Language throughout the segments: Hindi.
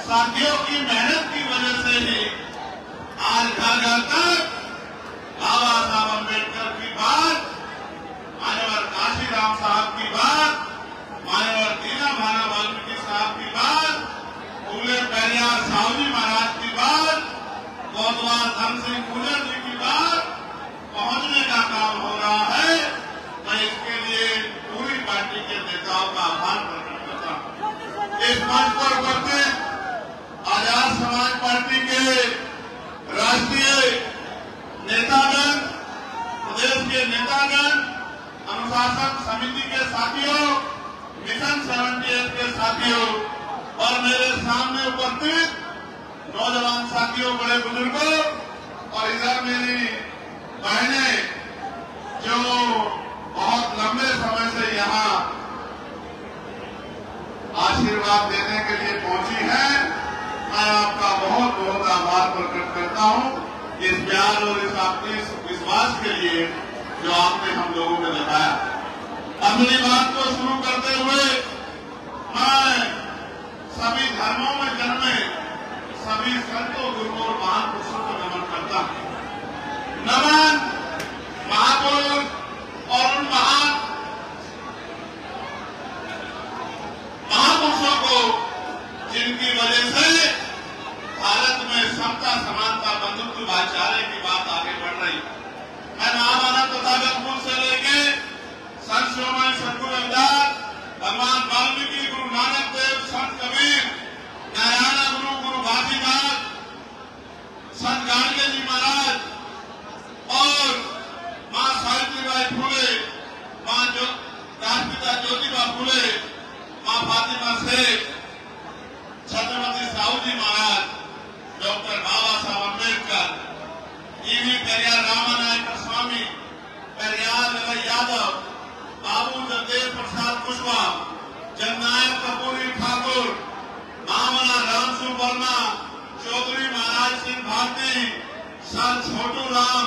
साथियों की मेहनत की वजह से ही आज घर घर तक बाबा साहब अम्बेडकर की बात, मान्यवर काशीराम साहब की बात, मान्यवर दीनभाना वाल्मीकि साहब की बात, फूले पेरियार साहू जी महाराज की बात, कोतवाल धन सिंह गुर्जर जी की बात पहुंचने का काम हो रहा है। मैं इसके लिए पूरी पार्टी के नेताओं का आभार प्रकट करता हूं। इस मंच पर उपस्थित आजाद समाज पार्टी के राष्ट्रीय नेतागण, प्रदेश के नेतागण, अनुशासन समिति के साथियों, मिशन 78 के साथियों और मेरे सामने उपस्थित नौजवान साथियों, बड़े बुजुर्गों और इधर मेरी बहनें जो बहुत लंबे समय से यहाँ आशीर्वाद देने के लिए पहुंची हैं, मैं आपका बहुत बहुत आभार प्रकट करता हूं इस प्यार और इस आपके विश्वास के लिए जो आपने हम लोगों को दिखाया। अपनी बात को शुरू करते हुए मैं सभी धर्मों में जन्मे सभी संतों, गुरुओं और महापुरुषों को नमन करता हूं। नमन महापुरुष और उन महापुरुषों को जिनकी वजह से भारत में समता, समानता, बंधुत्व, भाईचारे की बात आगे बढ़ रही। मैं महामानव तथागत से लेके संत शिरोमणि सद्गुरु रविदास, भगवान वाल्मीकि, गुरु नानक देव, संत कबीर, नारायण गुरु, गुरु घासीदास, संत गाडगे जी महाराज और मां सावित्रीबाई फुले, मां राष्ट्रपिता ज्योतिबा फुले, मां फातिमा शेख, छत्रपति साहू जी महाराज, डॉक्टर बाबा साहब अम्बेडकर, ईवी पेरियार रामानायक स्वामी, पेरियार ललाई यादव, बाबू जगदेव प्रसाद कुशवाहा, जननायक कपूरी ठाकुर, महामना राम सिंह वर्मा, चौधरी महाराज सिंह भारती, सर छोटू राम,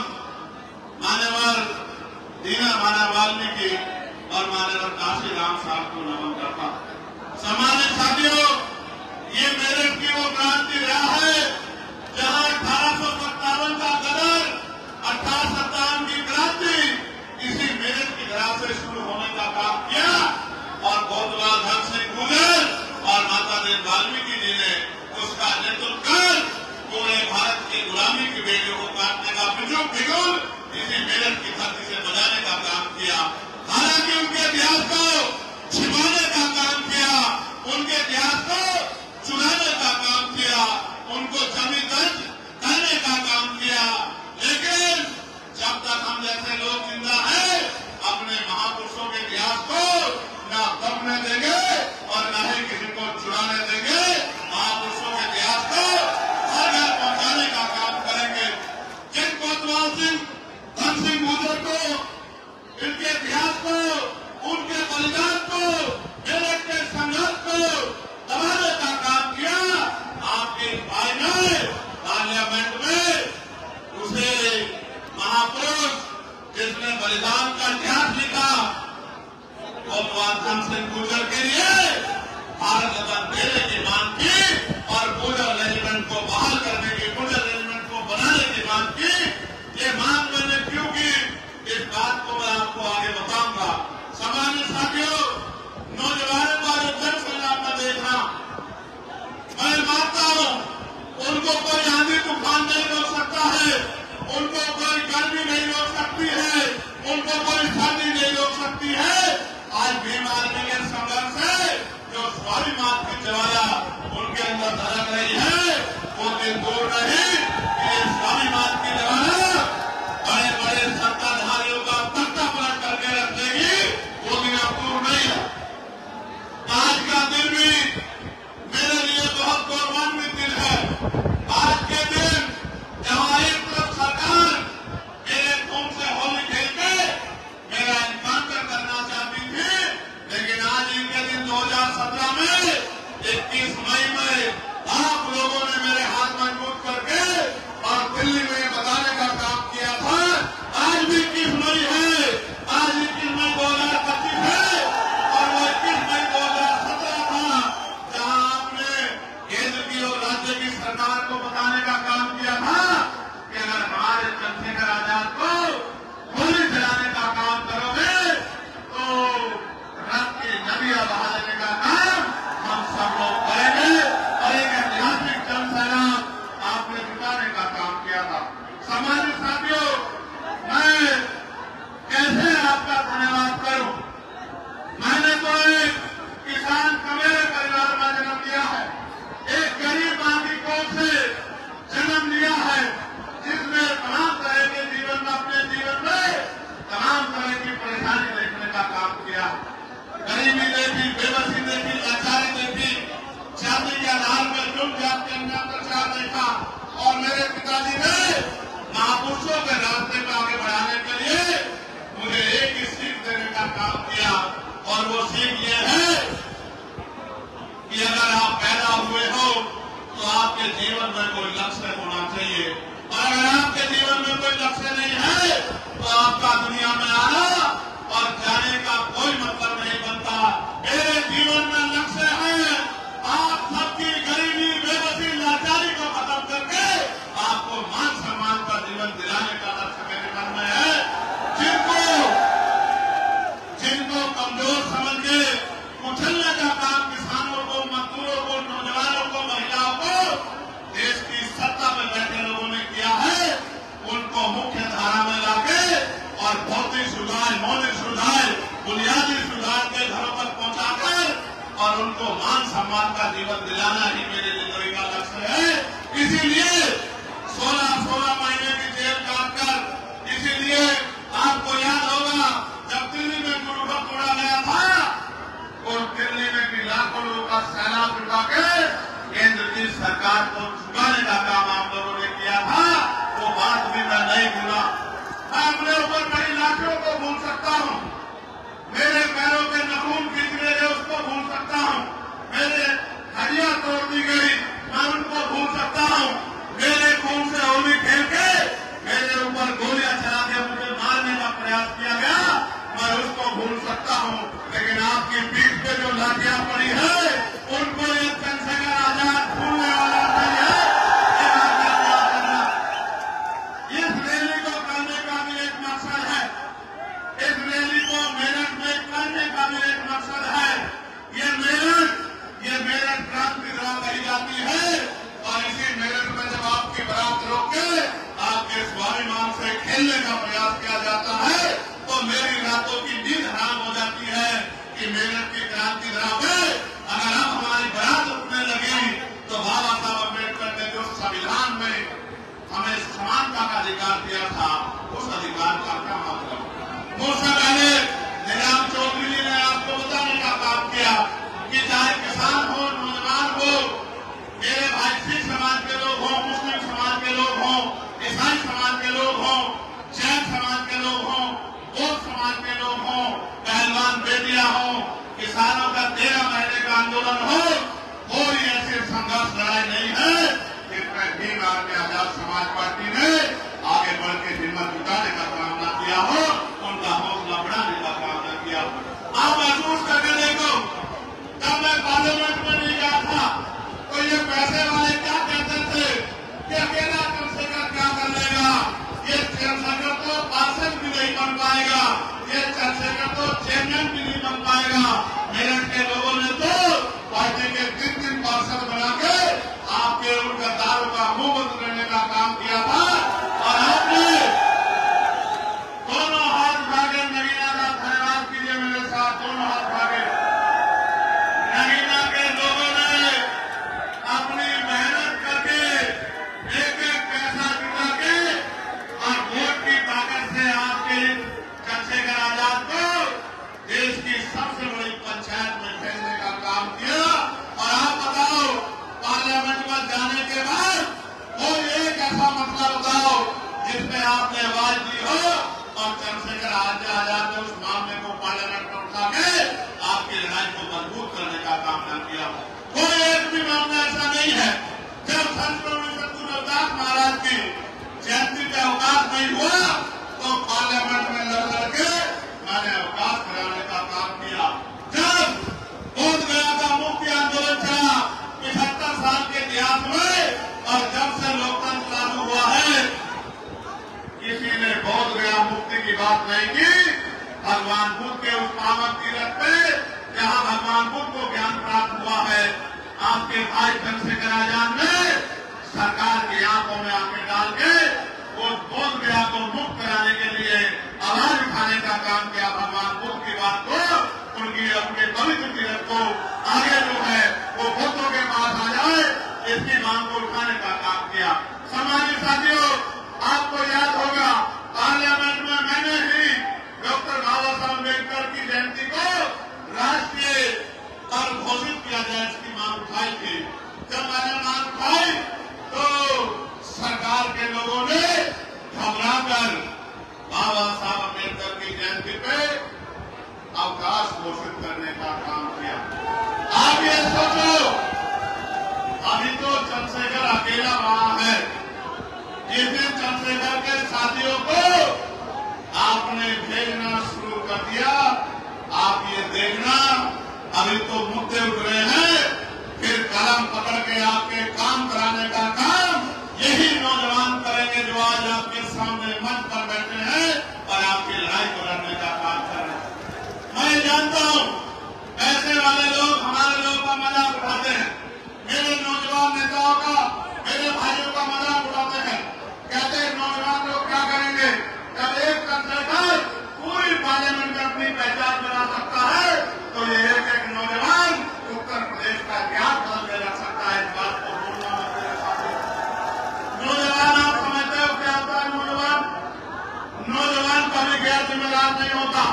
मान्यवर दीनभाना वाल्मीकि और मान्यवर काशीराम साहब को नमन करता। सम्मानित साथियों, ये मेरठ की वो क्रांति रहा है जहां 1857 का गदर, 1857 की क्रांति इसी मेरठ की धरा से शुरू होने का काम किया और कोतवाल धन सिंह गुर्जर और माता देव वाल्मीकि जी ने उसका नेतृत्व कर पूरे भारत की गुलामी की बेड़ियों को काटने का बिगुल इसी मेरठ की धरती से बजाने का काम किया। हालांकि उनके इतिहास को छिपाने का काम किया, उनके इतिहास को चुराने का काम किया, उनको जमी दर्ज करने का काम किया, लेकिन जब तक हम जैसे लोग जिंदा हैं अपने महापुरुषों के इतिहास को न दबने देंगे और न ही किसी को चुराने देंगे। महापुरुषों के इतिहास को हर घर पहुंचाने का काम करेंगे। जिन कोतवाल सिंह, धन सिंह गुर्जर को, इनके इतिहास को, उनके बलिदान को मेरे आपके जीवन में कोई लक्ष्य होना चाहिए। और अगर आपके जीवन में कोई लक्ष्य नहीं है तो आपका दुनिया में आना और जाने का कोई मतलब नहीं बनता। मेरे जीवन में लक्ष्य है आप सबकी गरीबी, बेबसी, लाचारी को खत्म करके आपको मान सम्मान का जीवन दिलाने का लक्ष्य मेरे मन में है। जिनको कमजोर समझ के कुचलने का काम किसानों को, मजदूरों को, नौजवानों को, महिलाओं को देश की सत्ता में बैठे लोगों ने किया है, उनको मुख्य धारा में लाके और भौतिक सुधार, मौलिक सुधार, बुनियादी सुधार के घरों तक पहुंचाकर और उनको मान सम्मान का जीवन दिलाना ही मेरी जिंदगी का लक्ष्य है। इसीलिए 16 महीने की जेल काटकर, इसीलिए आपको याद होगा जब दिल्ली में गुरु को तोड़ा गया था और दिल्ली में भी लाखों लोगों का सैलाब उठा के केंद्र की सरकार को झुकाने का काम आप लोगों ने किया था। वो बात भी मैं नहीं भूला। मैं अपने ऊपर बड़ी लाठियों को भूल सकता हूँ, मेरे पैरों के नाखून खींच गए उसको भूल सकता हूँ, मेरे हड्डियां तोड़ दी गई मैं उनको भूल सकता हूँ, मेरे खून से होली खेल के मेरे ऊपर गोलियां चला के मुझे मारने का प्रयास किया गया, मैं उसको भूल सकता हूँ। लेकिन आपकी पीठ पे जो लाठियां पड़ी है उनको ये चंद्रशेखर आजाद भूलने वाला नहीं है। ये बात याद करना। इस रैली को करने का भी एक मकसद है, इस रैली को मेरठ में करने का भी एक मकसद है। ये मेरठ क्रांति द्वारा कही जाती है और इसी मेरठ में जब आपकी बारात रोक के आपके स्वाभिमान से खेलने का प्रयास किया जाता है तो मेरी रातों की नींद हराम हो जाती है कि मेरठ की क्रांति द्वारा में अगर अब हमारी बारात उठने लगी तो बाबा साहब अम्बेडकर ने जो संविधान में हमें समानता का अधिकार दिया था उस अधिकार का क्या मतलब। मुझसे पहले निजाम चौधरी जी ने आपको बताने का काम किया कि चाहे किसान हो, नौजवान हो, मेरे भाई सिख समाज के लोग हों, मुस्लिम समाज के लोग हों, ईसाई समाज के लोग हों, जैन समाज के लोग हों, बौद्ध समाज के लोग हों, पहलवान बेटियां हों, किसानों का 13 महीने का आंदोलन हो, कोई ऐसे संघर्ष लड़ाई नहीं है जिसमें भीम आर्मी आजाद समाज पार्टी ने आगे बढ़ के हिम्मत जुटाने का काम न किया हो, उनका हौसला बढ़ाने का काम न किया हो। आप महसूस करके देखो, जब मैं पार्लियामेंट में नहीं गया था तो ये पैसे वाले क्या कहते थे कि अकेला चंद्रशेखर क्या कर लेगा, ये चंद्रशेखर तो पार्षद भी नहीं बन पाएगा, ये चंद्रशेखर तो चेयरमैन भी नहीं बन पाएगा। मेरठ के लोगों ने तो पार्टी के 3 पार्षद बना के आपके उन गद्दारों का मुंह बंद करने का काम किया था और आपने दोनों हाथ भागे। नगीना का धन्यवाद कीजिए मेरे साथ, दोनों हाथ भागे। नगीना के लोगों ने अपनी मेहनत करके एक पैसा जुटा के और वोट की ताकत से आपके चंद्रशेखर आजाद को देश की सबसे बड़ी पंचायत में भेजने का काम किया। और आप बताओ, पार्लियामेंट में जाने के बाद कोई एक ऐसा मसला बताओ जिसमें आपने आवाज दी हो और चंद्रशेखर आजाद ने उस मामले को पार्लियामेंट में उठा के आपकी लड़ाई को मजबूत करने का काम न किया। कोई एक भी मामला ऐसा नहीं है। जब संत सद्गुरु रविदास महाराज की जयंती पे अवकाश नहीं हुआ तो पार्लियामेंट में लड़ के मैंने अवकाश कराने का काम किया। जब बोध गया का मुक्ति आंदोलन चला 75 साल के इतिहास में और जब से लोकतंत्र लागू हुआ है किसी ने बोध गया मुक्ति की बात नहीं की। भगवान बुद्ध के उस पावन तीरथ पे जहां भगवान बुद्ध को ज्ञान प्राप्त हुआ है, आपके भाई चंद्रशेखर आजाद ने सरकार की आंखों में आंखें डाल के वो बोध गया को मुक्त कराने के लिए आवाज उठाने का काम किया। भगवान बुद्ध की बात को, उनकी अपने पवित्र तीरथ को आगे जो है वो बुद्धों के पास आ जाए, इसकी मांग को उठाने का काम किया। समाजी साथियों, आपको याद होगा पार्लियामेंट में मैंने ही डॉक्टर बाबा साहब अम्बेडकर की जयंती को राष्ट्रीय पर्व घोषित किया जाए इसकी मांग उठाई थी। जब मैंने मांग उठाई तो सरकार के लोगों ने घबराकर बाबा साहब अम्बेडकर की जयंती पे अवकाश घोषित करने का काम किया। आप ये सोचो, अभी तो चंद्रशेखर अकेला वहां है। जिस दिन चंद्रशेखर के साथियों को आपने भेजना शुरू कर दिया, आप ये देखना, अभी तो मुद्दे उठ रहे हैं, फिर कलम पकड़ के आपके काम कराने का काम यही नौजवान करेंगे जो आज आपके सामने मंच पर बैठे हैं और आपकी लड़ाई को लड़ने का काम कर रहे हैं। मैं जानता हूं ऐसे वाले लोग हमारे लोगों का मजाक उठाते हैं, मेरे नौजवान नेताओं का, मेरे भाइयों का मजाक उड़ाते हैं, कहते हैं नौजवान लोग क्या करेंगे। जब एक चंद्रशेखर पूरी पार्लियामेंट में अपनी पहचान बना सकता है तो ये एक नौजवान उत्तर प्रदेश का इतिहास बदल के रख सकता है। इस बात को भूलना मत मेरे साथी। नौजवान आप समझते हो क्या होता है? नौजवान कभी गैर जिम्मेदार नहीं होता,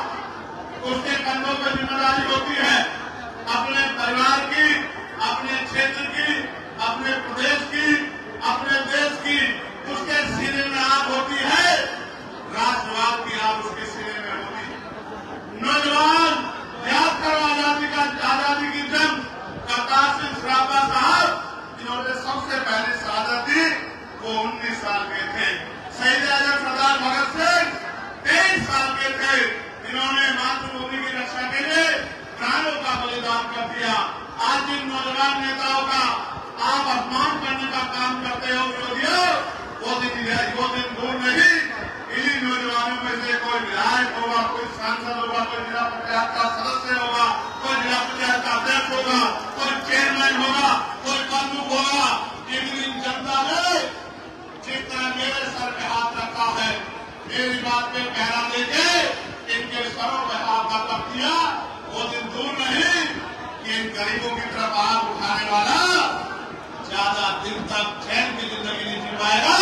उसके कंधों पर जिम्मेदारी होती है अपने परिवार की, अपने क्षेत्र की, अपने प्रदेश की, अपने देश की। उसके सीने में आग होती है, राष्ट्रवाद की आग उसके सीने में होती है। नौजवान याद करो आजादी की जंग, करतार सिंह सराफा साहब जिन्होंने सबसे पहले शहादत दी वो 19 साल के थे। शहीद आजम सरदार भगत सिंह 23 साल के थे, जिन्होंने मातृभूमि की रक्षा के लिए प्राणों का बलिदान कर दिया। आज जिन नौजवान नेताओं का आप अपमान करने का काम करते हो विरोधियों, वो दिन दूर नहीं, इन्हीं नौजवानों में से कोई विधायक होगा, कोई सांसद होगा, कोई जिला पंचायत का सदस्य होगा, कोई जिला पंचायत का अध्यक्ष होगा, कोई चेयरमैन होगा, कोई प्रमुख होगा। एक दिन जनता ने जिस तरह मेरे सर पे हाथ रखा है, मेरी बात पे पहरा देके इनके सरों पे हाथ रख दिया, वो दिन दूर नहीं कि इन गरीबों की तरफ आग उठाने वाला ज्यादा दिन तक चैन की जिंदगी नहीं जी पाएगा।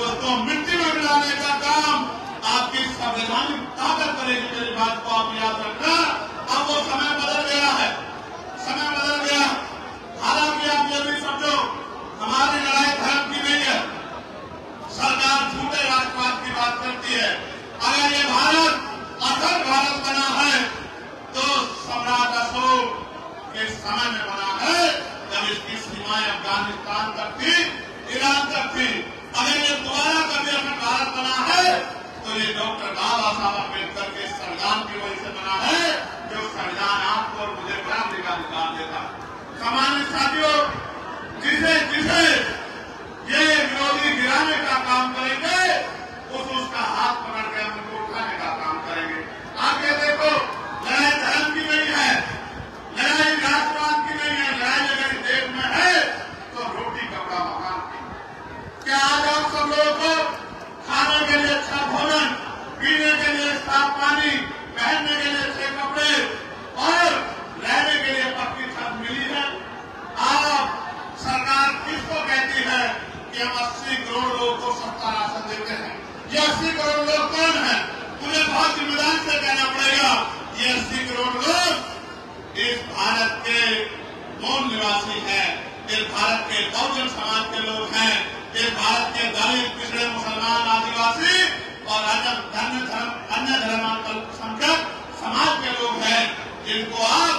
उसको मिट्टी में मिलाने का काम आपकी संवैधानिक ताकत करेगी। मेरी बात को आप याद रखना। अब वो समय बदल गया है, समय बदल गया। हालांकि आप ये भी समझो हमारी लड़ाई धर्म की नहीं है। सरकार झूठे राष्ट्रवाद की बात करती है। अगर ये भारत अखंड भारत बना है तो सम्राट अशोक के समय में बना है, जब इसकी सीमाएं अफगानिस्तान तक थी, ईरान तक थी। अगर ये दोबारा कभी अखंड भारत बना है तो ये डॉक्टर बाबा साहब अम्बेडकर के संविधान की वजह से बना है, जो संविधान आपको और मुझे बराबरी का अधिकार देता। सामान्य साथियों, जिसे जिसे ये विरोधी गिराने का काम करेंगे उसका हाथ पकड़ के हम उनको उठाने का काम करेंगे। आगे देखो, लड़ाई धर्म की नहीं है, लड़ाई राष्ट्रवाद की नहीं है, लड़ाई अगर देश में है तो रोटी कपड़ा मकान की। क्या आज आप सब लोगों को खाने के लिए अच्छा भोजन, पीने के लिए साफ पानी, पहनने के लिए अच्छे कपड़े और रहने के लिए पक्की छत मिली है? आप सरकार किसको कहती है कि हम 80 करोड़ लोगों को सस्ता राशन देते हैं? ये 80 करोड़ लोग कौन है? मुझे बहुत जिम्मेदारी से कहना पड़ेगा, ये 80 करोड़ लोग इस भारत के मूल निवासी हैं, इस भारत के बहुजन समाज के लोग हैं, इस भारत के दलित, पिछड़े, मुसलमान, आदिवासी और अन्य धर्मांतरसंख्यक समाज के लोग हैं, जिनको आप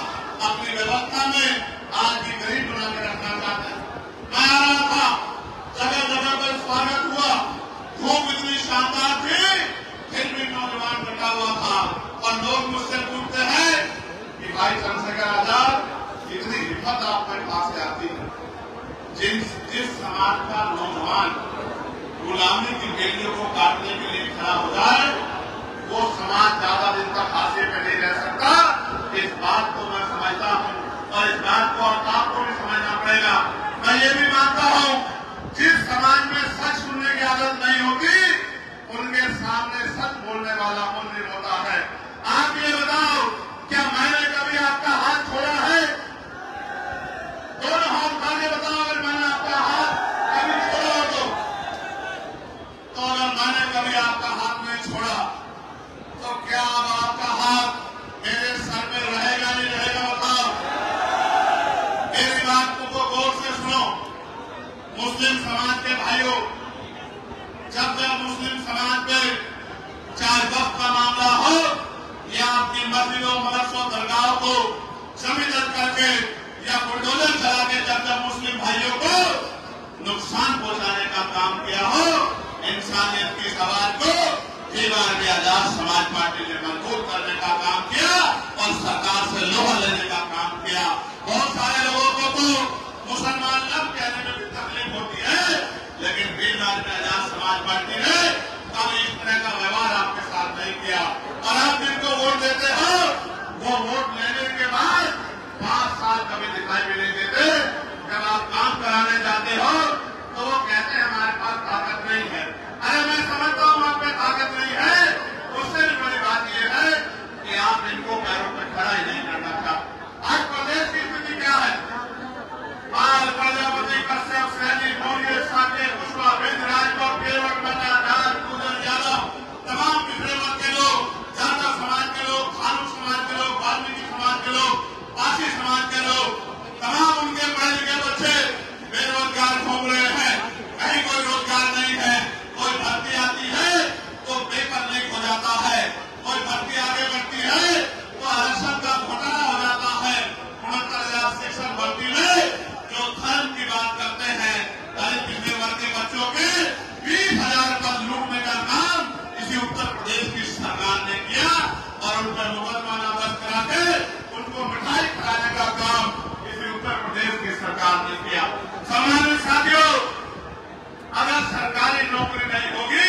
अपनी व्यवस्था में आज भी गरीब बना के रखना चाहते हैं। मैं आ रहा था, जगह जगह पर स्वागत हुआ, धूप इतनी शानदार थी, फिर भी नौजवान बैठा हुआ था और लोग मुझसे पूछते हैं कि भाई चंद्रशेखर आजाद, इतनी हिम्मत आप में पास से आती है? जिस समाज का नौजवान गुलामी की बेलियों को काटने के लिए खड़ा हो जाए, वो समाज ज्यादा दिन तक हाशिए पे नहीं रह सकता। इस बात को मैं समझता हूँ और इस बात को आपको भी समझना पड़ेगा। मैं ये भी मानता हूँ, जिस समाज में सच सुनने की आदत नहीं होती, उनके सामने सच बोलने वाला मूल्य होता है। आप ये बताओ, क्या मैंने कभी आपका हाथ छोड़ा है? दोनों हाथ उठाके बताओ अगर मैंने आपका हाथ कभी छोड़ा हो तो अगर मैंने कभी आपका हाथ नहीं छोड़ा तो क्या अब आपका हाथ मेरे सर में रहेगा नहीं रहेगा? बताओ। मेरी बात को गौर से सुनो। मुस्लिम समाज के भाइयों, जब मुस्लिम समाज में चाहे वक्त का मामला हो या अपनी मस्जिदों, मदरसों, दरगाहों को जमीन करके या बुलडोजर चला के जब मुस्लिम भाइयों को नुकसान काम किया हो, इंसानियत की सवाल को दीवार में आजाद समाज पार्टी ने मजबूत करने का काम किया और सरकार से लोहा लेने का काम किया। बहुत सारे लोगों को तो मुसलमान लब कहने में भी तकलीफ होती है, लेकिन दीवार में आजाद समाज पार्टी ने कभी इस तरह का व्यवहार आपके साथ नहीं किया। और आप जिनको वोट देते हो, वो वोट लेने के बाद 5 साल कभी दिखाई भी नहीं देते। जब आप काम कराने जाते हो तो वो कहते हैं हमारे पास ताकत नहीं है। अरे मैं समझता हूँ आप में ताकत नहीं है, उससे भी बड़ी बात यह है कि आप इनको पैरों पर खड़ा ही नहीं करना चाहते। आज प्रदेश की स्थिति क्या है? बाल प्रजापति, कश्यप, सैनी, मौर्य, साके, कुशवाहा, बिंद, राजभर, केवट, मन्ना, नारायण, पूजन, यादव, तमाम पिछड़े वर्ग के लोग, जाटव समाज के लोग, खानू समाज के लोग, वाल्मीकि समाज के लोग, पासी समाज के लोग, तमाम उनके पढ़े लिखे बच्चे बेरोजगार घूम रहे हैं। कहीं कोई रोजगार नहीं है। कोई भर्ती आती है तो पेपर लीक हो जाता है, कोई भर्ती आगे बढ़ती है तो आरक्षण का घोटाला हो जाता है। 69,000 शिक्षक भर्ती में जो धर्म की बात करते हैं, दलित पिछड़े वर्ग के बच्चों के 20,000 पद लूटने का काम इसी उत्तर प्रदेश की सरकार ने किया और उन पर मुकदमा दर्ज करा के उनको मिठाई खिलाने का काम इसी उत्तर प्रदेश की सरकार ने किया। सम्मानित साथियों, अगर सरकारी नौकरी नहीं होगी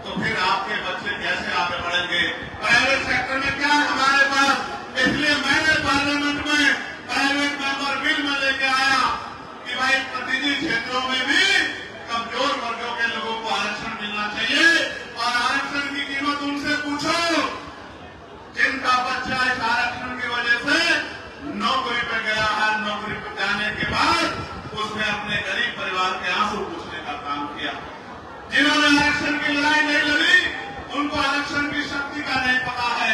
तो फिर आपके बच्चे कैसे आगे बढ़ेंगे? प्राइवेट सेक्टर में क्या है हमारे पास? इसलिए मैंने पार्लियामेंट में प्राइवेट मेंबर बिल में लेके आया कि भाई प्रतिनिधि क्षेत्रों में भी कमजोर वर्गों के लोगों को आरक्षण मिलना चाहिए। और आरक्षण की कीमत उनसे पूछो जिनका बच्चा इस आरक्षण की वजह से नौकरी पे गया है। नौकरी पे जाने के बाद उसने अपने गरीब परिवार के आंसू पूछने का काम किया। जिन्होंने आरक्षण की लड़ाई नहीं लड़ी, उनको आरक्षण की शक्ति का नहीं पता है।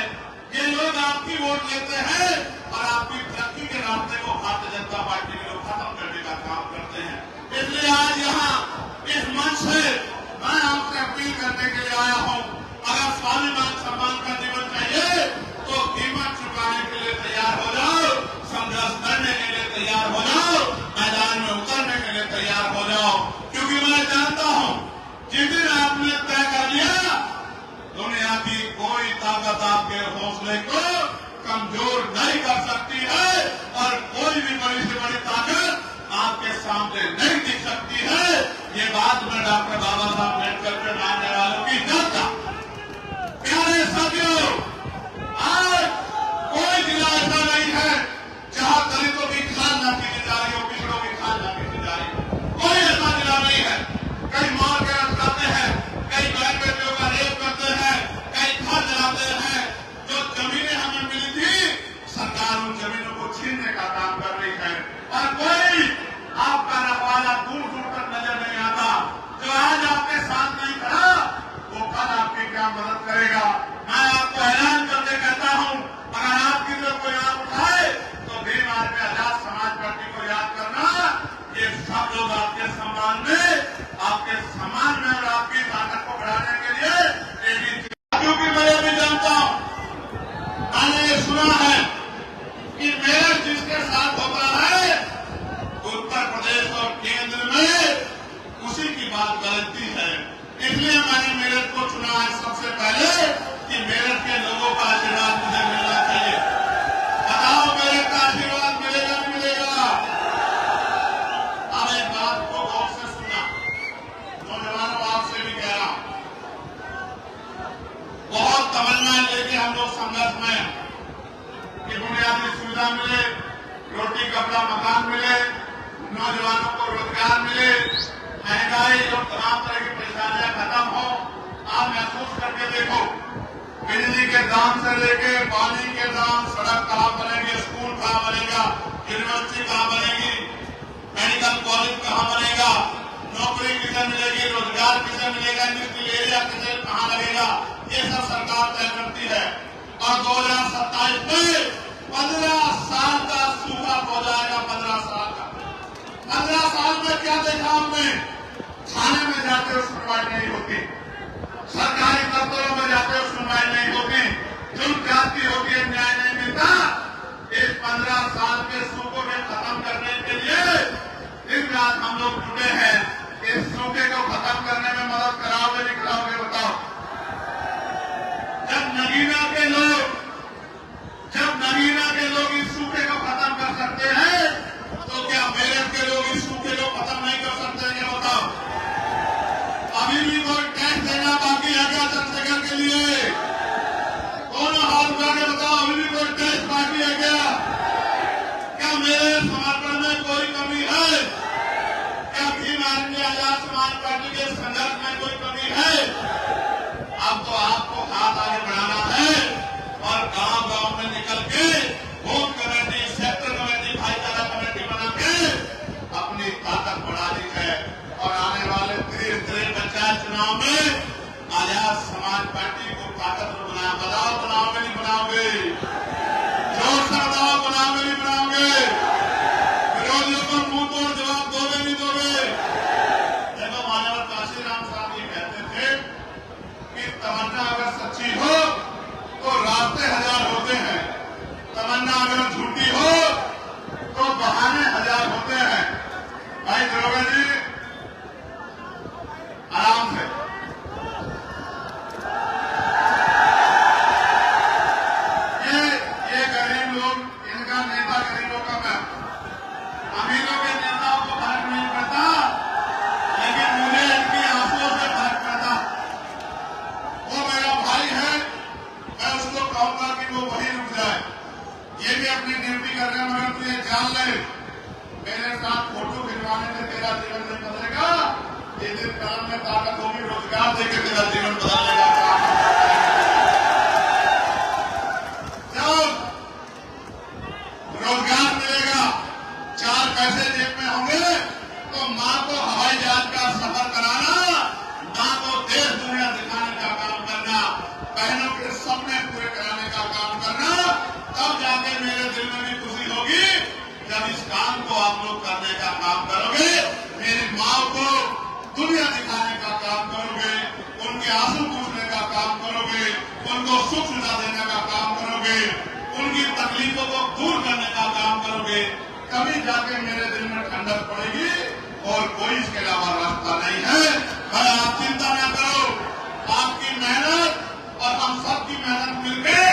ये लोग आपकी वोट लेते हैं और आपकी तरक्की के रास्ते को भारतीय जनता पार्टी के लोग खत्म करने का काम करते हैं। इसलिए आज यहाँ इस मंच से मैं आपसे अपील करने के लिए आया हूँ, अगर स्वाभिमान सम्मान का जीवन चाहिए तो कीमत चुकाने के लिए तैयार हो जाओ, संघर्ष करने के लिए तैयार हो जाओ, मैदान में उतरने के लिए तैयार हो जाओ। क्योंकि मैं जानता हूँ जिस दिन आपने तय कर लिया, दुनिया की कोई ताकत आपके हौसले को कमजोर नहीं कर सकती है और कोई भी बड़ी से बड़ी ताकत आपके सामने नहीं दिख सकती है। ये बात मैं डॉक्टर बाबा साहब अम्बेडकर के मानने वालों की जानता। प्यारे साथियों, आज कोई जिला ऐसा नहीं है जहां दलितों की खाल न पीने जा रही हो, पिछड़ों की खाल न पीने जा रही हो। कोई ऐसा जिला नहीं है। कई मार के रखते हैं, कई बहन बेटियों का रेप करते हैं, कई घर जलाते हैं। जो जमीनें हमें मिली थी, सरकार उन जमीनों को छीनने का काम कर रही है और कोई आपका रखवाला दूर दूर तक नजर नहीं आता। जो आज आपके साथ नहीं खड़ा, वो कल आपकी क्या मदद करेगा? मैं आपको ऐलान करके कहता हूं, अगर आपकी तरफ कोई आंख उठाए तो भीम आर्मी आजाद समाज पार्टी को याद करना। ये सब लोग आपके सम्मान में और आपकी ताकत को बढ़ाने के लिए क्योंकि मैं भी जानता हूं, मैंने ये सुना है कि मेरठ जिसके साथ होता है उत्तर प्रदेश और केंद्र में उसी की बात गलती है। इसलिए मैंने मेरठ को चुना है सबसे पहले कि मेरठ के लोगों का आशीर्वाद मुझे मिलना चाहिए। बताओ मेरठ का आशीर्वाद मिलेगा नहीं मिलेगा? अब एक बात को गौर से सुना, नौजवानों आपसे भी कह रहा हूं, बहुत तमन्नाएं लेके हम लोग संघर्ष में कि बुनियादी सुविधा मिले, रोटी कपड़ा मकान मिले, नौजवानों को रोजगार मिले, महंगाई और तमाम तरह की परेशानियां खत्म हो। आप महसूस करके देखो, बिजली के दाम से लेके पानी के दाम, सड़क कहाँ बनेगी, स्कूल कहाँ बनेगा, यूनिवर्सिटी कहाँ बनेगी, मेडिकल कॉलेज कहाँ बनेगा, नौकरी किसे मिलेगी, रोजगार किसे मिलेगा, इंडस्ट्रियल एरिया किसे कहाँ लगेगा, ये सब सरकार तय करती है। और 2027 में 15 साल का सूखा हो जाएगा। 15 साल का 15 साल में क्या देखा हमने? थाने में जाते हो सुनवाई नहीं होती, सरकारी दफ्तरों में जाते हो सुनवाई नहीं होती, जुल्म जाती होती है, न्याय नहीं मिलता। इस 15 साल के सूखों में खत्म करने के लिए दिन रात हम लोग जुटे हैं। इस ख्याल ले, मेरे साथ फोटो खिंचवाने से तेरा जीवन नहीं बदलेगा। जिस दिन कलम में ताकत होगी, रोजगार देकर तेरा जीवन बदलने का काम। जब रोजगार मिलेगा, चार पैसे जेब में होंगे, तो माँ को हवाई जहाज का सफर कराना, माँ को देश दुनिया दिखाने का काम करना, बहनों के सपने पूरे कराने का काम करना, तब जाके मेरे दिल में भी खुशी होगी जब इस काम को आप लोग करने का काम करोगे। मेरी माँ को दुनिया दिखाने का काम करोगे, उनके आंसू पूछने का काम करोगे, उनको सुख सुविधा देने का काम करोगे, उनकी तकलीफों को दूर करने का काम करोगे, तभी जाके मेरे दिल में ठंडक पड़ेगी। और कोई इसके अलावा रास्ता नहीं है। पर आप चिंता न करो, आपकी मेहनत और हम सबकी मेहनत मिलकर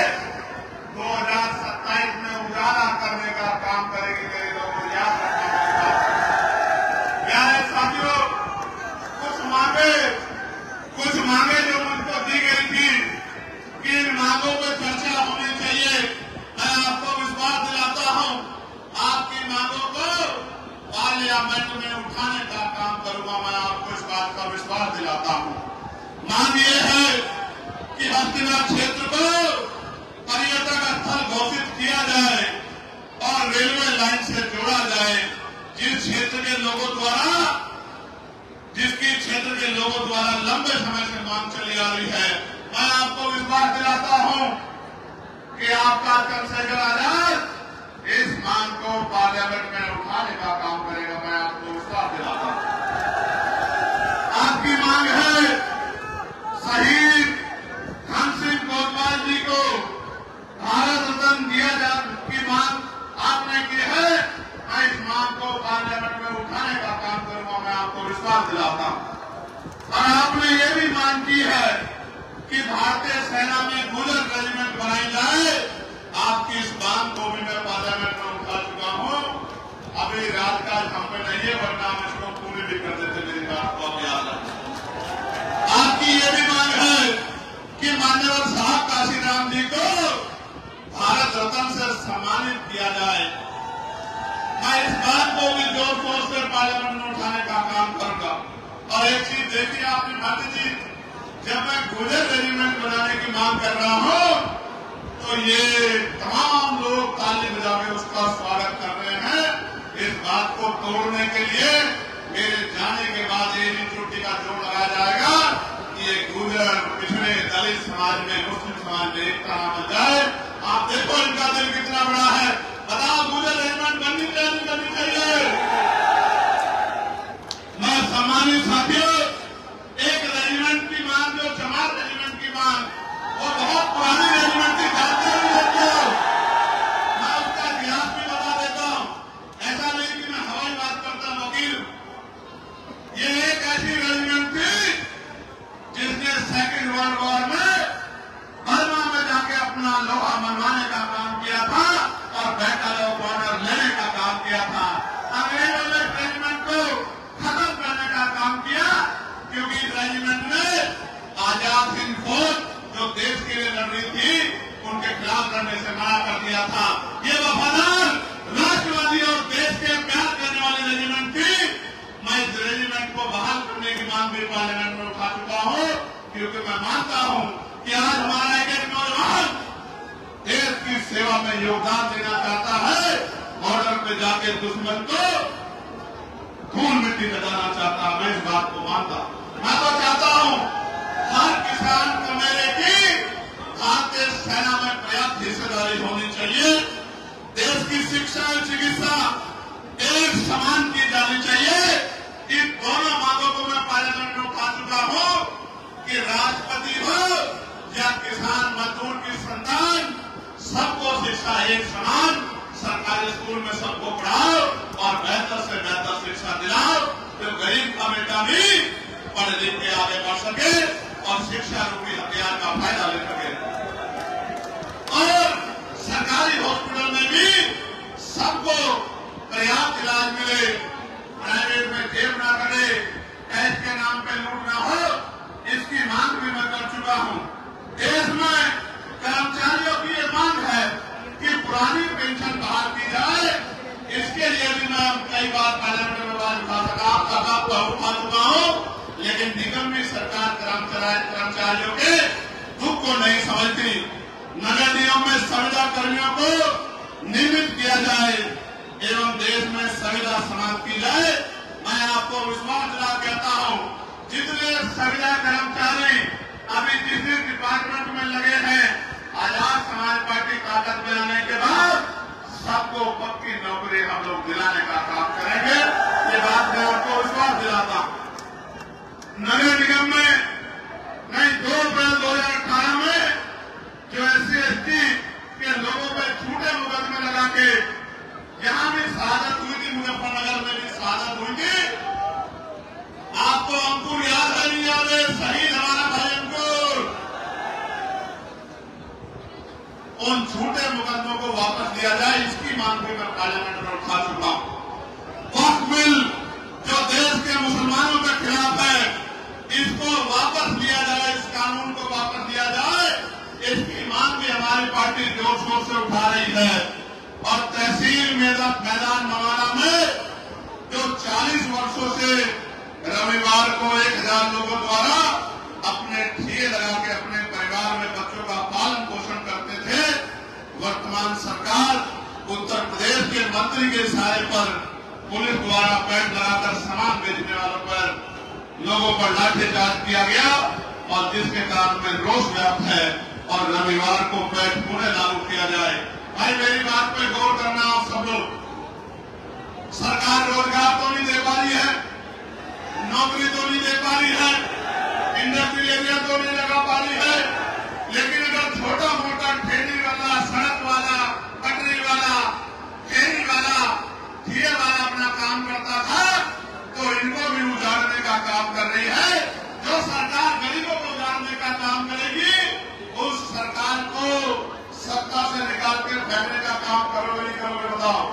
2027 में उजाला करने का काम करेगी। मेरे लोगों को याद रखना पड़ेगा। प्यारे साथियों, कुछ मांगे जो मुझको दी गई थी कि इन मांगों पर चर्चा होनी चाहिए। मैं आपको विश्वास दिलाता हूं, आपकी मांगों को पार्लियामेंट में उठाने का काम करूंगा। मैं आपको इस बात का विश्वास दिलाता हूं। मांग ये है कि हस्तिना क्षेत्र को पर्यटक स्थल घोषित किया जाए और रेलवे लाइन से जोड़ा जाए। जिसकी क्षेत्र के लोगों द्वारा लंबे समय से मांग चली आ रही है। मैं आपको विश्वास दिलाता हूं कि आपका चंद्रशेखर आजाद इस मांग को पार्लियामेंट में उठाने का काम करेगा। मैं आपको विश्वास दिलाता हूं। आपकी मांग है शहीद धन सिंह कोतवाल जी को भारत रत्न दिया जाए की मांग आपने की है। मैं इस मांग को पार्लियामेंट में उठाने का काम करूंगा। मैं आपको विश्वास दिलाता हूं। और आपने ये भी मांग की है कि भारतीय सेना में गुजर रेजिमेंट बनाई जाए। आपकी इस मांग को भी मैं पार्लियामेंट में उठा चुका हूं। अभी राजकाज हम पे नहीं है, वरना हम इसको पूरी भी कर देते। मेरी बात को याद है। आपकी ये भी मांग है कि मान्यवर साहब काशीराम जी को भारत रत्न से सम्मानित किया जाए। मैं इस बात को भी जोर शोर से पार्लियामेंट में उठाने का काम करूंगा। और एक चीज देखिए आपने भाटी जी, जब मैं गुजर रेजिमेंट बनाने की मांग कर रहा हूं तो ये तमाम लोग ताली बजा के उसका स्वागत कर रहे हैं। इस बात को तोड़ने के लिए मेरे जाने के बाद ये चोटी का जोड़ लगाया जाएगा कि ये गुजर पिछड़े दलित समाज में, मुस्लिम समाज में एकता ना बन जाए। आप देखो इनका दिल कितना बड़ा है। बताओ गुजर रेजिमेंट बननी चाहिए नहीं बननी चाहिए? मैं सम्मानित साथियों, एक रेजिमेंट की मांग जो जमात रेजिमेंट की मांग, वो बहुत पुरानी रेजिमेंट की, जानते हैं लोग। मैं उसका इतिहास भी बता देता हूं। ऐसा नहीं कि मैं हवाई बात करता वकील। ये एक ऐसी रेजिमेंट थी जिसने सेकेंड वर्ल्ड वॉर में बर्मा में जाके अपना लोहा मनवाने का काम किया था और बैटल ऑफ ऑनर लेने का काम किया था। अंग्रेजों ने रेजिमेंट को खत्म करने का काम किया, क्योंकि इस रेजिमेंट ने आजाद हिंद फौज जो देश के लिए लड़ रही थी, उनके खिलाफ लड़ने से मना कर दिया था। ये वफादार, राष्ट्रवादी और देश के प्यार करने वाली रेजिमेंट थी। मैं इस रेजिमेंट को बहाल करने की मांग भी पार्लियामेंट में उठा चुका हूं, क्योंकि मैं मानता हूं कि आज हमारा एक नौजवान देश की सेवा में योगदान देना चाहता है। बॉर्डर पे जाके दुश्मन को धूल मिट्टी लगाना चाहता है। मैं इस बात को मानता हूं। मैं तो चाहता हूं हर किसान को मेरे की भारतीय सेना में पर्याप्त हिस्सेदारी होनी चाहिए। देश की शिक्षा और चिकित्सा एक समान की जानी चाहिए। इन दोनों मांगों को मैं पार्लियामेंट में उठा चुका हूं कि राष्ट्रपति हो या किसान मजदूर की संतान, सबको शिक्षा एक समान, सरकारी स्कूल में सबको पढ़ाओ और बेहतर से बेहतर शिक्षा दिलाओ, तो गरीब का बेटा भी पढ़ लिख के आगे बढ़ सके और शिक्षा रूपी हथियार का फायदा ले सके। और सरकारी हॉस्पिटल में भी सबको पर्याप्त इलाज मिले, प्राइवेट में जेब ना करे, टैक्स के नाम पे लूट ना हो, इसकी मांग भी मैं कर चुका हूं। देश में कर्मचारियों की ये मांग है कि पुरानी पेंशन बहाल की जाए। उठा चुका हूं, लेकिन निगम में सरकार कर्मचारियों के दुख को नहीं समझती। नगर निगम में संविदा कर्मियों को नियमित किया जाए एवं देश में संविदा समाप्त की जाए। मैं आपको विश्वास दिला कहता हूं, जितने संविदा कर्मचारी अभी जिस डिपार्टमेंट में लगे हैं, आजाद समाज पार्टी ताकत में आने के बाद सबको पक्की नौकरी हम लोग दिलाने का काम करेंगे। ये बात मैं आपको विश्वास दिलाता हूं। नगर निगम में नहीं 2 अप्रैल 2018 में जो SC/ST के लोगों पर झूठे मुकदमे लगा के यहां भी शहादत हुई थी, मुजफ्फरनगर में भी शहादत हुई थी। आपको अंकुर याद है नहीं याद है? शहीद हमारा भाई अंकुर, उन झूठे मुकदमों को वापस लिया जाए, इसकी मांग भी मैं पार्लियामेंट में उठा चुका हूं। वक्फ बिल जो देश के मुसलमानों के खिलाफ है, इसको वापस लिया जाए, इस कानून को वापस लिया जाए, इसकी मांग भी हमारी पार्टी जोर शोर से उठा रही है। और तहसील मैदान नवादा में जो 40 वर्षों से रविवार को 1000 लोगों द्वारा अपने ठिये लगा के अपने परिवार में बच्चों का पालन पोषण करते थे, वर्तमान सरकार उत्तर प्रदेश के मंत्री के इशारे पर पुलिस द्वारा पैड लगाकर सामान बेचने वालों पर लोगों पर लाठीचार्ज किया गया और जिसके कारण में रोष व्याप्त है और रविवार को पैड पुनः लागू किया जाए। भाई मेरी बात पे गौर करना आप सब लोग। सरकार रोजगार तो नहीं दे पा रही है, नौकरी तो नहीं दे पा रही है, इंडस्ट्रियल एरिया तो नहीं लगा पा रही है, लेकिन अगर छोटा मोटा ठेली वाला, सड़क वाला, पटरी वाला, फेरी वाला, ठिये वाला अपना काम करता था, तो इनको भी उजाड़ने का काम कर रही है। जो सरकार गरीबों को उजाड़ने का काम करेगी, उस सरकार को सत्ता से निकाल के फेंकने का काम करोगे नहीं करोगे बताओ?